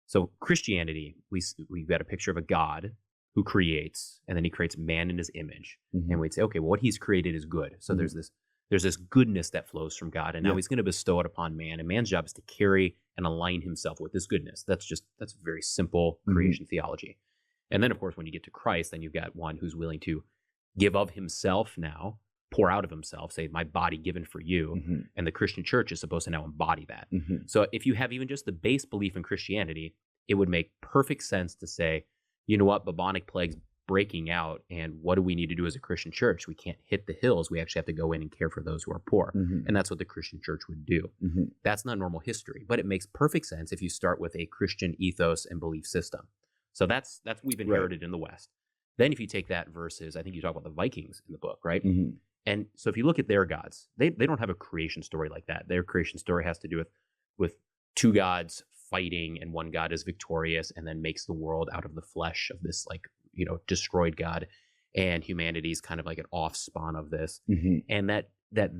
So Christianity, we've got a picture of a God who creates, and then he creates man in his image. Mm-hmm. And we'd say, okay, well, what he's created is good. So Mhm. there's this goodness that flows from God, and now Yeah. he's going to bestow it upon man. And man's job is to carry and align himself with this goodness. That's very simple creation theology. And then, of course, when you get to Christ, then you've got one who's willing to give of himself now, pour out of himself, say, my body given for you. Mhm. And the Christian church is supposed to now embody that. Mhm. So if you have even just the base belief in Christianity, it would make perfect sense to say, you know what, bubonic plague's breaking out, and what do we need to do as a Christian church? We can't hit the hills. We actually have to go in and care for those who are poor. Mhm. And that's what the Christian church would do. Mhm. That's not normal history, but it makes perfect sense if you start with a Christian ethos and belief system. So that's we've inherited in the West. Then if you take that versus, I think you talk about the Vikings in the book, right? Mhm. And so if you look at their gods, they don't have a creation story like that. Their creation story has to do with two gods fighting, and one god is victorious and then makes the world out of the flesh of this, like, destroyed god, and humanity is kind of like an offspawn of this. Mhm. And that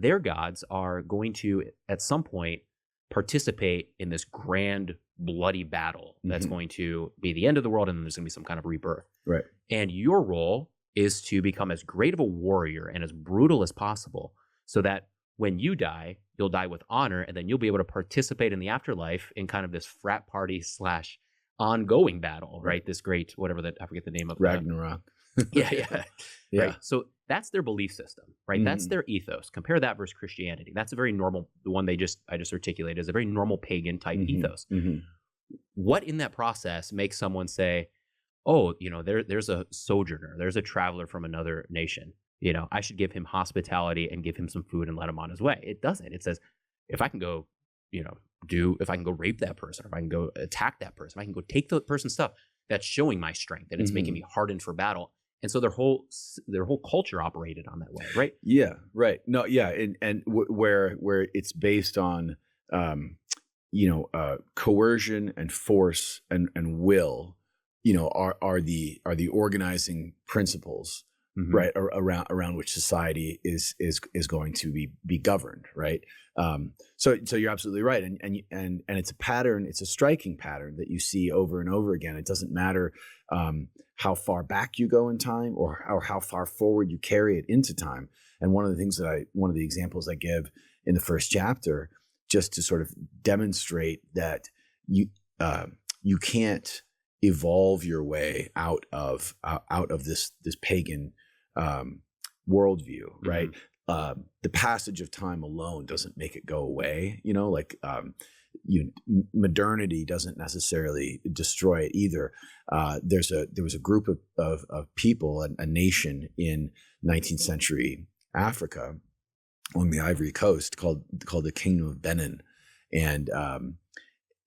their gods are going to at some point participate in this grand bloody battle that's Mhm. going to be the end of the world, and then there's going to be some kind of rebirth. Right. And your role is to become as great of a warrior and as brutal as possible, so that when you die, you'll die with honor, and then you'll be able to participate in the afterlife in kind of this frat party / ongoing battle, right? This great, whatever that, I forget the name of Ragnarok. Yeah. Yeah. Right. So that's their belief system, right? That's their ethos. Compare that versus Christianity. That's a very normal, the one I just articulated is a very normal pagan type ethos. Mhm. What in that process makes someone say, oh, there's a sojourner, there's a traveler from another nation, I should give him hospitality and give him some food and let him on his way? It doesn't. It says, if I can go, if I can go rape that person, or if I can go attack that person, if I can go take the person's stuff, that's showing my strength, and it's making me hardened for battle. And so their whole culture operated on that way, right? Yeah. Right. No. Yeah. And where it's based on, coercion and force and will, are the organizing principles, right, around which society is going to be governed, right? So you're absolutely right, and it's a pattern. It's a striking pattern that you see over and over again. It doesn't matter how far back you go in time, or how far forward you carry it into time. And one of the examples I give in the first chapter, just to sort of demonstrate that you can't evolve your way out of this pagan worldview, right? The passage of time alone doesn't make it go away. Modernity doesn't necessarily destroy it either. There was a group of people, a nation in 19th century Africa along the Ivory Coast called the Kingdom of Benin, and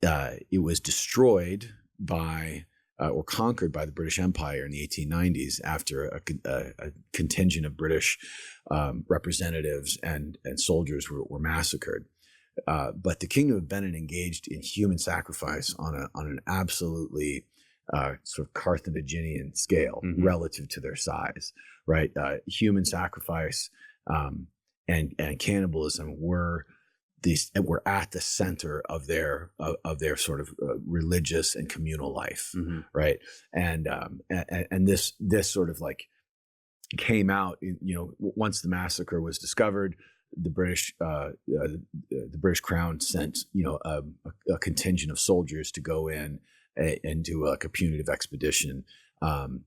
it was destroyed by or conquered by the British Empire in the 1890s after a contingent of British representatives and soldiers were massacred. But the Kingdom of Benin engaged in human sacrifice on an absolutely sort of Carthaginian scale relative to their size, right? Human sacrifice and cannibalism were at the center of their sort of religious and communal life, right? And this sort of like came out, once the massacre was discovered. The British Crown sent a contingent of soldiers to go in and do a punitive expedition, and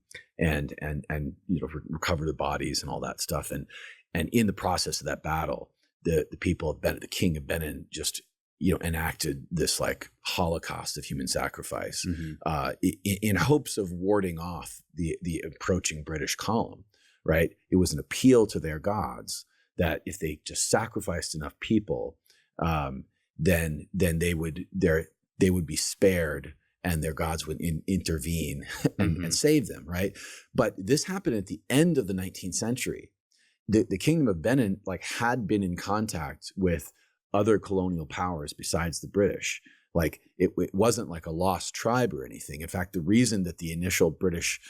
recover the bodies and all that stuff. And in the process of that battle, the people of Benin, the king of Benin, just enacted this like holocaust of human sacrifice in hopes of warding off the approaching British column. Right? It was an appeal to their gods that if they just sacrificed enough people, then they would be spared, and their gods would intervene and save them, right? But this happened at the end of the 19th century. The Kingdom of Benin had been in contact with other colonial powers besides the British. Like it wasn't like a lost tribe or anything. In fact, the reason that the initial British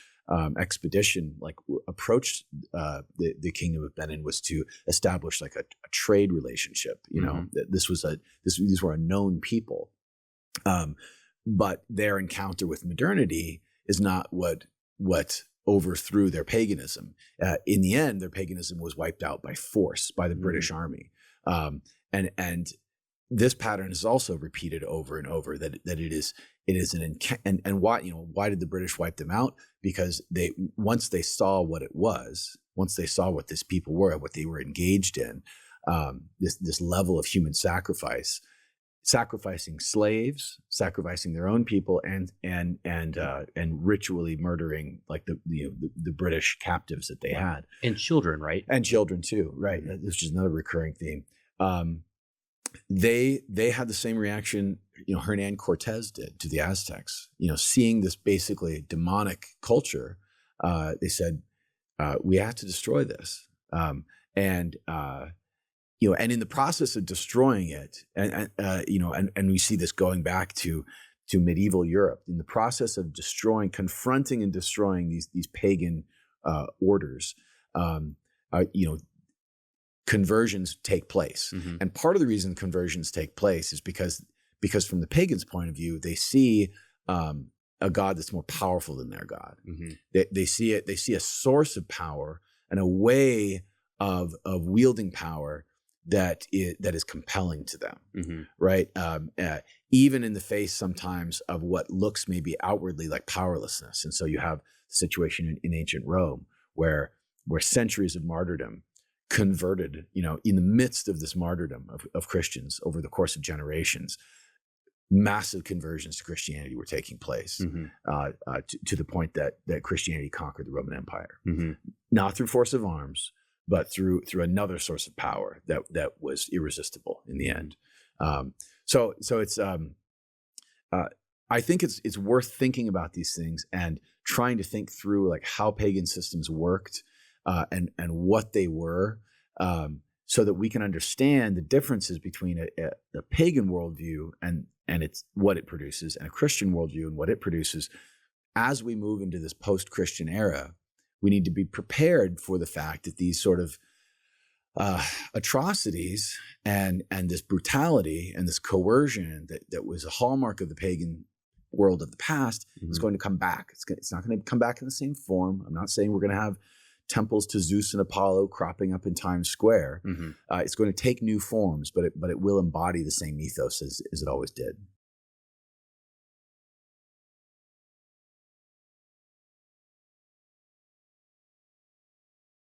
expedition approached the Kingdom of Benin was to establish like a trade relationship. These were a known people, but their encounter with modernity is not what overthrew their paganism. In the end, their paganism was wiped out by force by the British Army, and this pattern is also repeated over and over. That it is and why did the British wipe them out? Because once they saw what it was, once they saw what this people were, what they were engaged in, this level of human sacrifice. Sacrificing slaves, sacrificing their own people, and ritually murdering like the British captives that they had, and children, right? And children too, right? This is another recurring theme. They had the same reaction, Hernan Cortez did to the Aztecs. Seeing this basically demonic culture, they said, we have to destroy this, and in the process of destroying it, and we see this going back to medieval Europe, in the process of confronting and destroying these pagan orders, conversions take place. Mm-hmm. And part of the reason conversions take place is because from the pagans' point of view, they see a God that's more powerful than their God. Mm-hmm. They see a source of power and a way of wielding power that is compelling to them, mm-hmm. right? Even in the face sometimes of what looks maybe outwardly like powerlessness. And so you have the situation in ancient Rome where centuries of martyrdom converted, in the midst of this martyrdom of Christians over the course of generations, massive conversions to Christianity were taking place, mm-hmm. To the point that Christianity conquered the Roman Empire, mm-hmm. not through force of arms, but through another source of power that was irresistible in the end. So it's I think it's worth thinking about these things and trying to think through like how pagan systems worked and what they were, so that we can understand the differences between a pagan worldview and it's what it produces, and a Christian worldview and what it produces. As we move into this post-Christian era, we need to be prepared for the fact that these sort of atrocities and this brutality and this coercion that was a hallmark of the pagan world of the past is going to come back. It's not going to come back in the same form. I'm not saying we're going to have temples to Zeus and Apollo cropping up in Times Square. It's going to take new forms, but it will embody the same ethos as it always did.